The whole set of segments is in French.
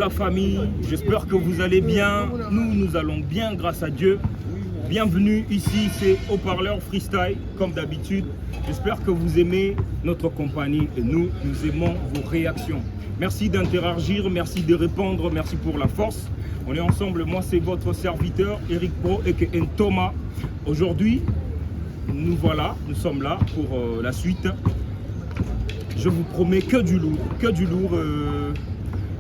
la famille, j'espère que vous allez bien. Nous allons bien grâce à Dieu. Bienvenue ici, c'est Haut-Parleur Freestyle, comme d'habitude. J'espère que vous aimez notre compagnie et nous aimons vos réactions. Merci d'interagir, merci de répondre, merci pour la force. On est ensemble, moi c'est votre serviteur Eric Pro et Thomas. Aujourd'hui, nous sommes là pour la suite. Je vous promets que du lourd.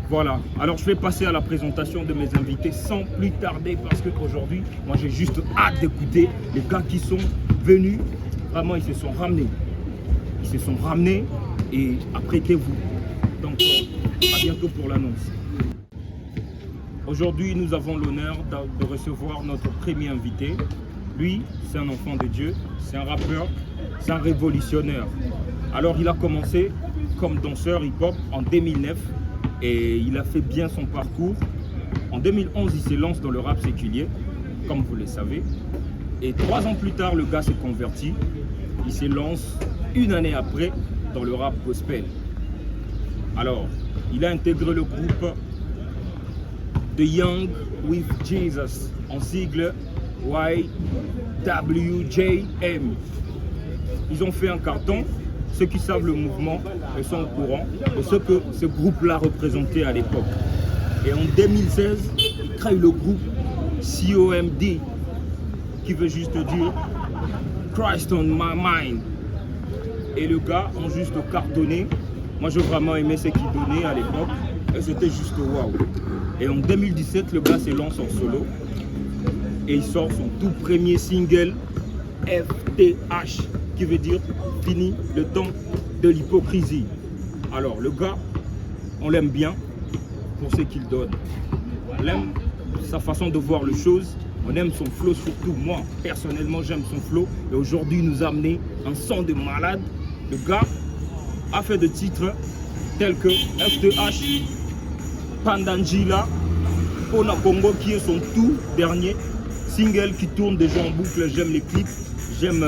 Voilà, alors je vais passer à la présentation de mes invités sans plus tarder parce qu'aujourd'hui, moi j'ai juste hâte d'écouter les gars qui sont venus. Vraiment, ils se sont ramenés et apprêtez-vous. Donc, à bientôt pour l'annonce. Aujourd'hui, nous avons l'honneur de recevoir notre premier invité. Lui, c'est un enfant de Dieu, c'est un rappeur, c'est un révolutionnaire. Alors, il a commencé comme danseur hip-hop en 2009. Et il a fait bien son parcours. En 2011, il se lance dans le rap séculier, comme vous le savez. Et 3 ans plus tard, le gars s'est converti. Il se lance une année après dans le rap gospel. Alors, il a intégré le groupe The Young with Jesus, en sigle YWJM. Ils ont fait un carton. Ceux qui savent le mouvement ils sont au courant de ce que ce groupe-là représentait à l'époque. Et en 2016, il crée le groupe COMD, qui veut juste dire Christ on my mind. Et le gars ont juste cartonné. Moi, j'ai vraiment aimé ce qu'il donnait à l'époque. Et c'était juste waouh. Et en 2017, le gars se lance en solo. Et il sort son tout premier single, FTH, qui veut dire fini le temps de l'hypocrisie. Alors le gars, on l'aime bien pour ce qu'il donne. On aime sa façon de voir les choses. On aime son flow surtout. Moi, personnellement, j'aime son flow. Et aujourd'hui, il nous a amené un son de malade. Le gars a fait des titres tels que FTH, Pandangila, Pona Congo, qui est son tout dernier single qui tourne déjà en boucle. J'aime les clips. J'aime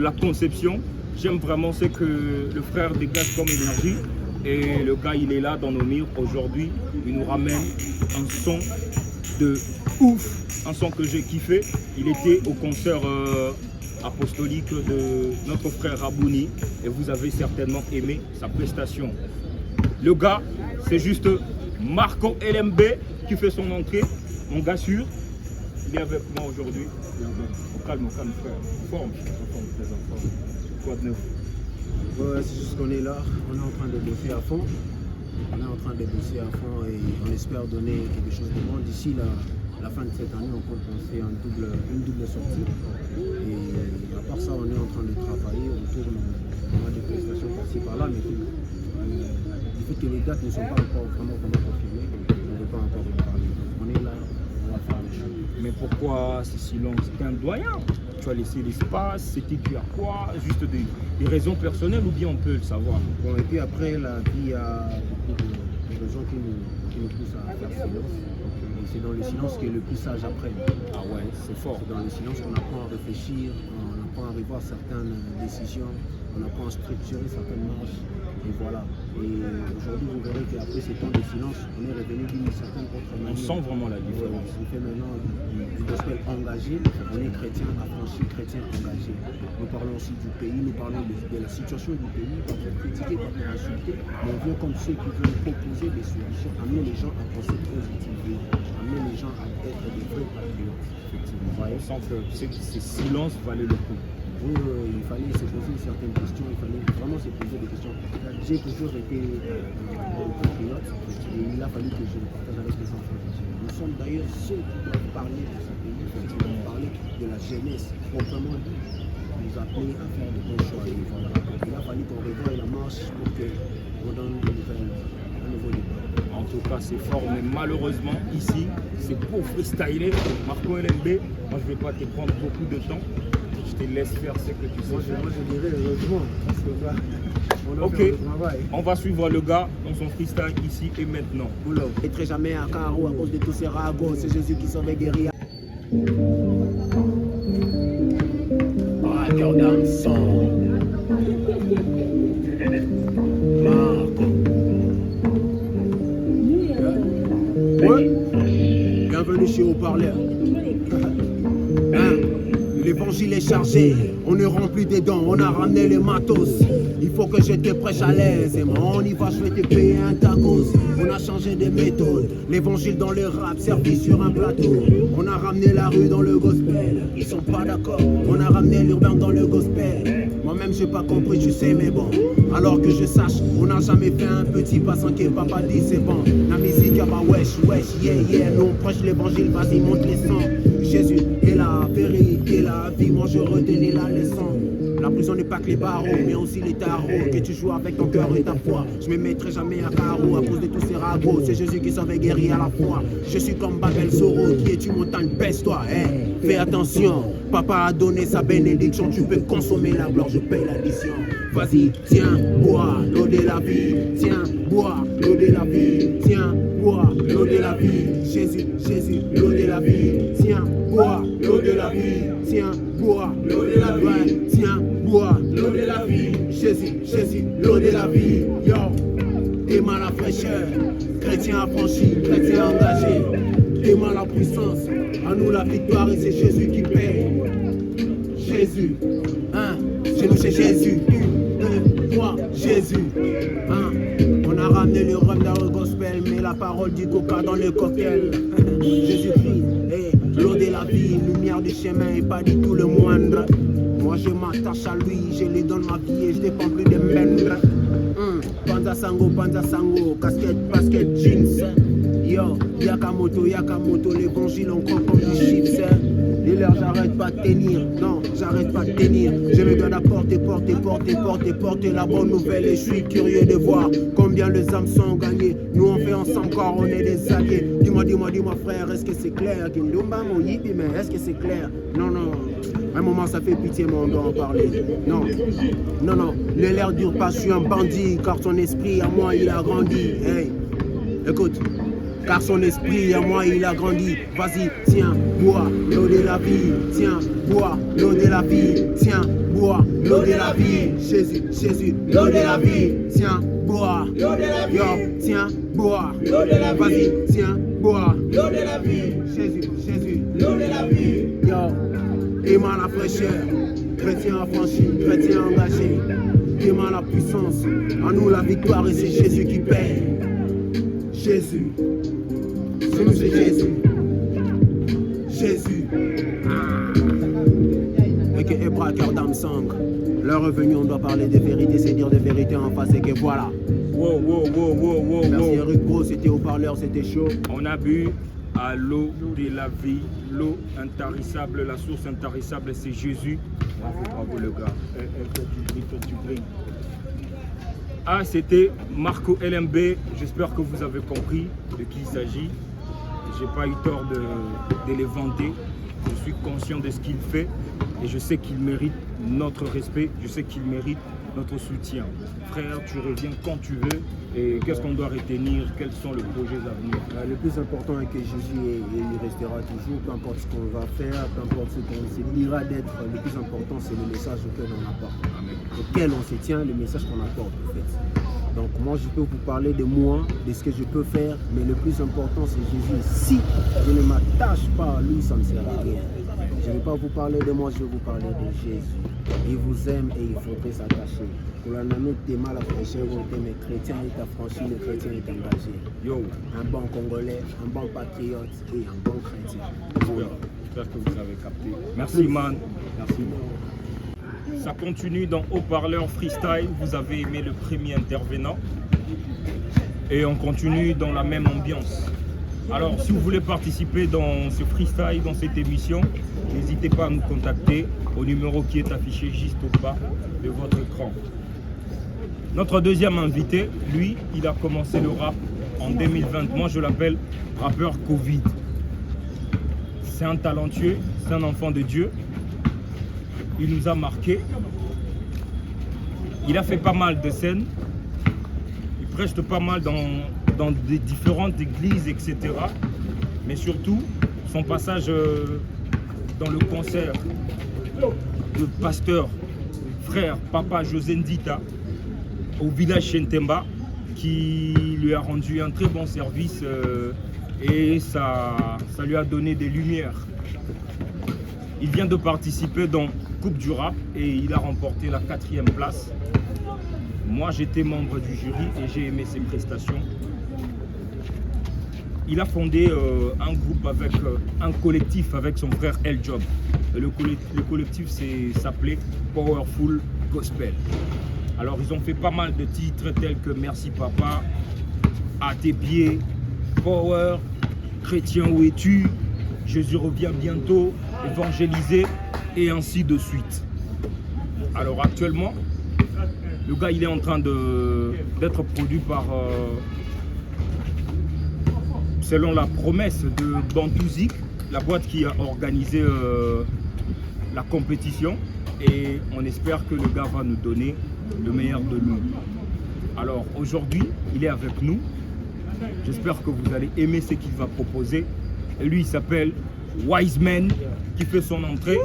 la conception, j'aime vraiment ce que le frère dégage comme énergie. Et le gars, il est là dans nos murs aujourd'hui. Il nous ramène un son de ouf, un son que j'ai kiffé. Il était au concert apostolique de notre frère Rabouni et vous avez certainement aimé sa prestation. Le gars, c'est juste Marco LMB qui fait son entrée, mon gars sûr. Il est avec moi aujourd'hui. Calme frère. Forme. Très en forme. Quoi de neuf? Ouais, c'est juste qu'on est là, on est en train de bosser à fond. On est en train de bosser à fond et on espère donner quelque chose de bon. D'ici la fin de cette année, on compte lancer une double sortie. Et à part ça, on est en train de travailler, on tourne, on a des prestations par-ci par-là, mais il faut que les dates ne sont pas encore vraiment confirmées, on ne veut pas encore en parler. Donc on est là, on va faire les choses. Mais pourquoi ce silence? T'es un doyen. Tu as laissé l'espace, c'était dû à quoi? Juste des raisons personnelles ou bien on peut le savoir? Bon, et puis après, la vie a beaucoup de raisons qui nous poussent à faire silence. Et c'est dans le silence que le plus sage apprend. Ah ouais, c'est fort. C'est dans le silence qu'on apprend à réfléchir, on apprend à revoir certaines décisions, on apprend à structurer certaines marches. Et voilà. Et aujourd'hui, vous verrez qu'après ces temps de silence, on est revenu d'une certaine autre manière. On sent vraiment la différence. On fait maintenant du gospel engagé, on est chrétien affranchi, chrétien engagé. Nous parlons aussi du pays, nous parlons de la situation du pays, pas pour critiquer, pas pour insulter, mais on vient comme ceux qui veulent proposer des solutions, amener les gens à penser positivement, amener les gens à être des vrais patriotes. Effectivement. On sent que ces silences valaient le coup. Oui, il fallait se poser certaines questions, il fallait vraiment se poser des questions. J'ai toujours été patriote et il a fallu que je le partage avec les enfants. Nous sommes d'ailleurs ceux qui doivent parler de ce pays, qui doivent parler de la jeunesse, proprement dit, nous appeler à faire de bons choix. Et voilà. Il a fallu qu'on revoie la marche pour qu'on donne un nouveau départ. En tout cas, c'est fort, mais malheureusement, ici, c'est pour freestyler. Marco LMB, moi je ne vais pas te prendre beaucoup de temps. Je te laisse faire ce que tu sais. Moi je dirais heureusement, parce que là, on a ok, fait le travail. On va suivre le gars dans son freestyle ici et maintenant. Boulot. Je ne mettrai jamais à carreau à cause de tous ces ragots. C'est Jésus qui sauve les guerriers. Cœur dans le sang. Marco. Hein? L'évangile est chargé, on ne rend plus des dents, on a ramené les matos. Il faut que je te prêche à l'aise, et moi on y va, je vais te payer un tacos. On a changé des méthodes, l'évangile dans le rap, servi sur un plateau. On a ramené la rue dans le gospel, ils sont pas d'accord. On a ramené l'urbain dans le gospel. Moi-même j'ai pas compris, tu sais, mais bon. Alors que je sache, on n'a jamais fait un petit pas sans que papa dit c'est bon. La musique, bah wesh, yeah. Nous on prêche l'évangile, vas-y, monte les sons. Jésus est la vérité, la vie, moi je retenais la leçon. La prison n'est pas que les barreaux, mais aussi les tarots. Que tu joues avec ton cœur et ta foi. Je me mettrai jamais à carreau à cause de tous ces ragots. C'est Jésus qui sauve et guérit à la fois. Je suis comme Babel Soro, qui est une montagne, baisse-toi. Hey, fais attention, papa a donné sa bénédiction. Tu peux consommer la gloire, je paye l'addition. Vas-y, tiens, bois l'eau de la vie. Tiens, bois l'eau de la vie. Tiens, bois l'eau de la vie. Jésus, l'eau de la vie. Tiens, bois l'eau de la vie. Tiens, bois l'eau de la vie. Tiens, bois l'eau de la vie. Jésus, l'eau de la vie. Yo, aime la fraîcheur, chrétien affranchi, chrétien engagé. Aime la puissance, à nous la victoire et c'est Jésus qui paye. Jésus, hein, chez nous c'est Jésus. Moi, Jésus, hein. On a ramené le rhum dans le gospel, mais la parole du coca dans le cocktail. Jésus-Christ, hey, l'eau de la vie, lumière du chemin et pas du tout le moindre. Moi je m'attache à lui, je lui donne ma vie et je dépends plus de mèndre. Panza sango, casquette, basket, jeans. Yo, Yakamoto, l'évangile on croit comme du chips. Et là j'arrête pas de tenir, non, j'arrête pas de tenir. Je me donne à porter la bonne nouvelle et je suis curieux de voir combien les âmes sont gagnées. Nous on fait ensemble car on est des alliés. Dis-moi frère, est-ce que c'est clair? Kindumba mon yipi, mais est-ce que c'est clair? Non. Un moment ça fait pitié mais on doit en parler. Non, le l'air dure pas, je suis un bandit car son esprit à moi il a grandi. Hey, écoute, car son esprit à moi il a grandi. Vas-y, tiens, bois l'eau de la vie. Tiens, bois l'eau de la vie. Tiens, bois l'eau de la vie. Jésus, l'eau de la vie. Tiens, bois l'eau de la vie. Yo, tiens, bois l'eau de la vie. Vas-y, tiens, bois l'eau de la vie. Jésus, l'eau de la vie. Yo, aimant la fraîcheur, chrétien affranchi, chrétien engagé. Aimant la puissance, en nous la victoire et c'est Jésus qui paye. Jésus, c'est Jésus. Et que Ebra, cœur d'âme sang. L'heure est venue, on doit parler des vérités, c'est dire des vérités en face et que voilà. Wow. Merci Eric Bro, c'était au parleur, c'était chaud. On a bu à l'eau de la vie, l'eau intarissable, la source intarissable, c'est Jésus. Bravo le gars. Tu brilles. Ah, c'était Marco LMB. J'espère que vous avez compris de qui il s'agit. J'ai pas eu tort de les vanter. Je suis conscient de ce qu'il fait et je sais qu'il mérite notre respect. Je sais qu'il mérite notre soutien. Frère, tu reviens quand tu veux. Et qu'est-ce qu'on doit retenir? Quels sont les projets à venir? Le plus important est que Jésus il restera toujours, peu importe ce qu'on va faire, peu importe ce qu'on s'oubliera d'être. Le plus important, c'est le message auquel on apporte. Auquel on se tient, le message qu'on apporte en fait. Donc moi je peux vous parler de moi, de ce que je peux faire, mais le plus important c'est Jésus. Si je ne m'attache pas à lui, ça ne sert à rien. Je ne vais pas vous parler de moi, je vais vous parler de Jésus. Il vous aime et il faudrait s'attacher. Pour la nanote des mal à fraîcheur, mais chrétien est affranchi, le chrétien est engagé. Yo, un bon Congolais, un bon patriote et un bon chrétien. J'espère que vous avez capté. Merci man. Merci. Ça continue dans Haut-Parleur Freestyle. Vous avez aimé le premier intervenant. Et on continue dans la même ambiance. Alors, si vous voulez participer dans ce freestyle, dans cette émission, n'hésitez pas à nous contacter au numéro qui est affiché juste au bas de votre écran. Notre deuxième invité, lui, il a commencé le rap en 2020. Moi, je l'appelle rappeur Covid. C'est un talentueux, c'est un enfant de Dieu. Il nous a marqué. Il a fait pas mal de scènes. Il prêche pas mal dans des différentes églises, etc. Mais surtout, son passage dans le concert de pasteur, frère, papa José Ndita, au village Chentemba, qui lui a rendu un très bon service et ça lui a donné des lumières Il vient de participer dans Coupe du Rap et il a remporté la 4e place. Moi, j'étais membre du jury et j'ai aimé ses prestations. Il a fondé un groupe avec un collectif avec son frère El Job. Le collectif s'appelait Powerful Gospel. Alors ils ont fait pas mal de titres tels que Merci Papa, À tes pieds, Power, Chrétien où es-tu, Jésus revient bientôt, Évangéliser et ainsi de suite. Alors actuellement, le gars il est en train d'être produit par selon la promesse de Bantouzik, la boîte qui a organisé la compétition, et on espère que le gars va nous donner le meilleur de nous. Alors aujourd'hui, il est avec nous. J'espère que vous allez aimer ce qu'il va proposer. Et lui, il s'appelle Wiseman, qui fait son entrée.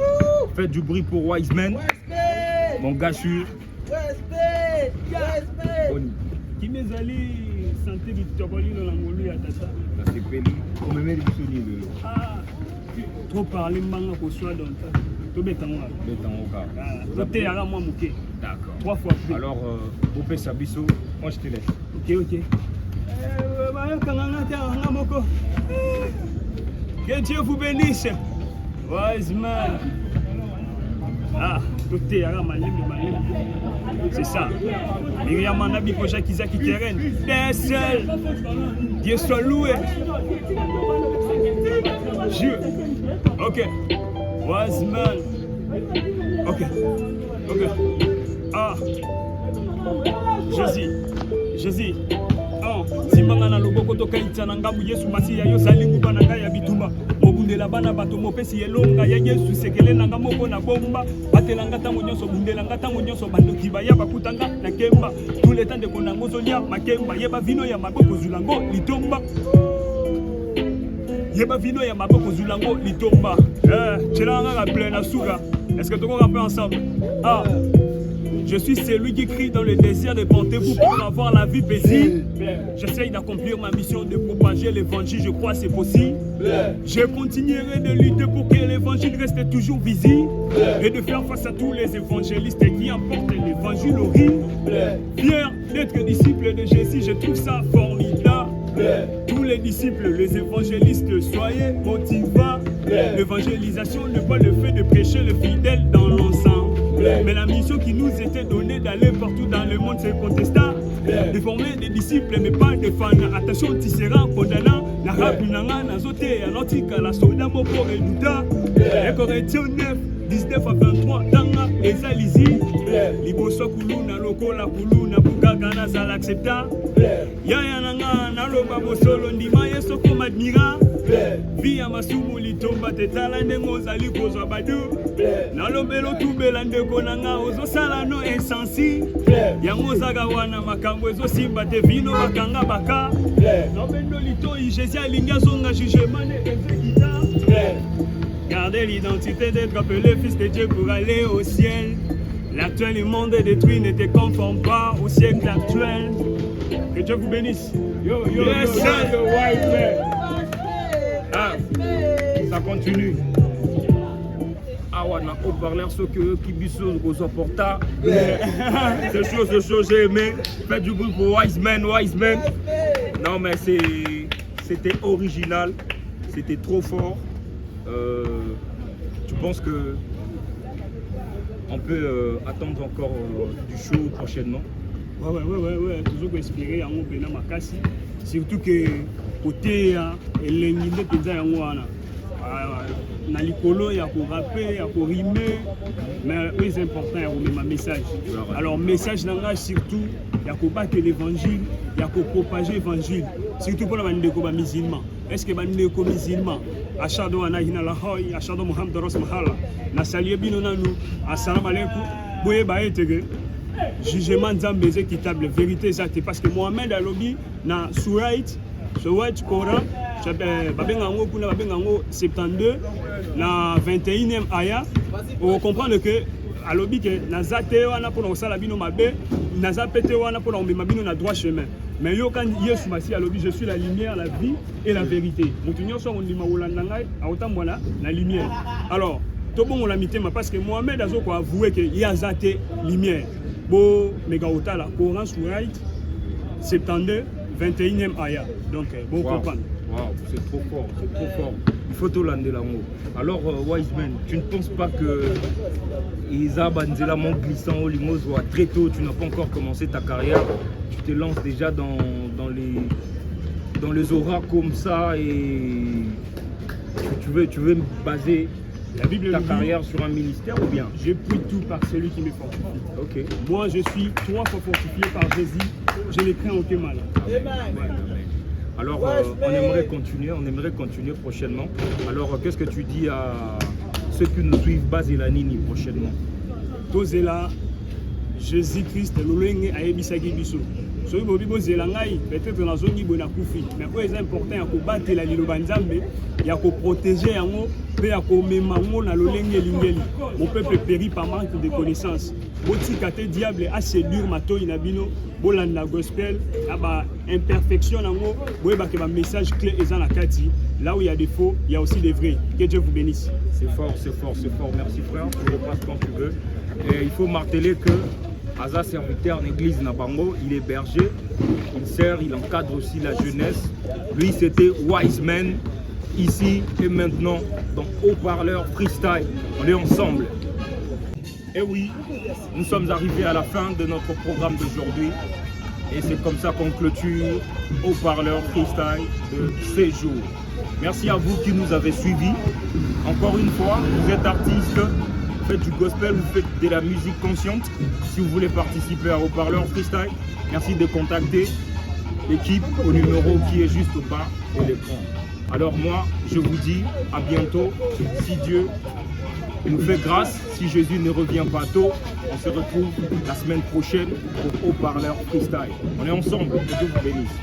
Faites du bruit pour Wiseman. Mon gars sûr. Qui mes alliés santé du Tokoli dans la Molu à Tata. C'est peli. On me met le sonnier. Ah, trop parler manga pour soi dans ta. Tout bête en moi. Bête en moi. Moi mouké. D'accord. 3 fois plus. Alors, Opé Sabiso, moi je te laisse. Ok. Que Dieu vous bénisse. Wiseman. Ah, tout est à la c'est ça. Myriam Manabi Koja Kizaki Keren. Des seuls. Dieu soit loué. Dieu. Ok. Wiseman. Ok. Ah. Jésus. Oh, Simbanga na loboko to kaitsa na ngambu Yesu Masiya yo salingu bana ya bitumba. Mobundela bana bato mopesi elonga ya Yesu sekele na ngamoko na bomba. Batelanga tango nyonso bundelanga tango nyonso bandoki ba ya bakutanga na kemba. Tous les temps de konango zolia makemba yeba vino ya maboko zulango litomba. Yeba vino ya maboko zulango litomba. Tchelanga ga plein suga. Est-ce que tu comprends un peu ensemble? Ah. Je suis celui qui crie dans le désert, répentez-vous pour avoir la vie paisible. J'essaye d'accomplir ma mission de propager l'évangile, je crois c'est possible. Je continuerai de lutter pour que l'évangile reste toujours visible et de faire face à tous les évangélistes qui emportent l'évangile horrible. Fier d'être disciple de Jésus, je trouve ça formidable. Tous les disciples, les évangélistes, soyez motivants. L'évangélisation n'est pas le fait de prêcher le fidèle dans l'ensemble. Mais la mission qui nous était donnée d'aller partout dans le monde, c'est contestable. De former des disciples, mais pas des fans. Attention, tu seras condamnant. La rapi nanga, nazote, anotika, la soda, moko, reduta. Et Corinthiens 9, 19 à 23, tanga, ezalizi. Liboso kuluna, lokola kuluna, bukagana, zal accepta. Yaya nanga, naloba bosolo, ndima, yeso comme admira. Via masumu litomba tetala ndengo zali kozwa badu. Nalobelo tubela ndeko nanga ozo sala no esensi. Yango zaga wana makambo ezo simba te vino bakanga baka. Nobendo litoi Jésus alinga zonga jugement ne ezekita. Gardez l'identité d'être appelé fils de Dieu pour aller au ciel. L'actuel monde est détruit, ne te conforme pas au siècle actuel. Que Dieu vous bénisse. Yes, ah, ça continue. Ah ouais, on a parlé ce que qui biso aux porta. C'est chose, j'ai aimé. Faites du bruit pour Wiseman. Non mais c'était original, c'était trop fort. Je pense que on peut attendre encore du show prochainement. Ouais, toujours inspiré en Pena Makasi. Surtout que côté l'engine que j'ai en wana. Na likolo ya ko rapper, ya ko rimer, mais plus important ya ko ma message. Alors message nanga surtout ya ko battre l'évangile, ya ko propager l'évangile, surtout pour les ndeko ba musulmans. Est-ce que ba ndeko musulmans ashado ana hina la hoy, ashado Muhammad Rasulullah. Na saluer bino nanu, assalamu alaikum. Boye ba etege. Jugement Nzambe est équitable, vérité exacte, parce que Mohamed Alobi na Surait Coran, babengango kuna babengango 72 na 21e aya, on comprend que alobi ke naza te wana mpona kosala bino mabe naza pe te wana mpona komema bino na droit chemin mais yo quand Yesu Masi alobi je suis la lumière, la vie et la vérité moto nyonso akondima kolanda ngai akotambola na lumière. Alors tobongola mitema parce que Mohamed azoko avoué que ye aza te lumière bo mega otala Coran Sourate 72 21e aya donc bon comprendre. Wow, c'est trop fort, c'est trop fort. Il faut tout l'ande l'amour. Alors, Wiseman, tu ne penses pas que Isa Banzela mon glissant au Limoso très tôt, tu n'as pas encore commencé ta carrière, tu te lances déjà dans les auras comme ça et tu veux baser la Bible ta carrière sur un ministère ou bien? Je prie tout par celui qui me fortifie. Ok. Moi, je suis 3 fois fortifié par Jésus. Je n'ai craint aucun mal. Alors, on aimerait continuer prochainement. Alors, qu'est-ce que tu dis à ceux qui nous suivent Bazelanini prochainement? Tozela, Jésus-Christ, l'olenge ayebisaki biso. Soki bobi bozela ngai, peut-être nazongi bona kufi. Mais quoi est important ya kobatela liloba nzambe, ya ko protéger yango, pe ya ko mema ngo na lolenge lingeli. Mon peuple périt par manque de connaissances. Botika te diable a séduire matoi na bino, bolanda gospel, aba imperfection nango, boyeba ke ba message clé eza na kati. Là où il y a des faux, il y a aussi des vrais. Que Dieu vous bénisse. C'est fort, c'est fort, c'est fort. Merci frère, tu repasses quand tu veux. Et il faut marteler que Aza serviteur en église Nabango, il est berger, il sert, il encadre aussi la jeunesse. Lui c'était Wiseman, ici et maintenant dans Haut-Parleur Freestyle. On est ensemble. Et oui, nous sommes arrivés à la fin de notre programme d'aujourd'hui. Et c'est comme ça qu'on clôture Haut-Parleur Freestyle de ces jours. Merci à vous qui nous avez suivis. Encore une fois, vous êtes artiste, vous faites du gospel, vous faites de la musique consciente. Si vous voulez participer à Haut-Parleur Freestyle, merci de contacter l'équipe au numéro qui est juste au bas de l'écran. Alors moi, je vous dis à bientôt. Si Dieu nous fait grâce, si Jésus ne revient pas tôt, on se retrouve la semaine prochaine pour Haut-Parleur Freestyle. On est ensemble, que Dieu vous bénisse.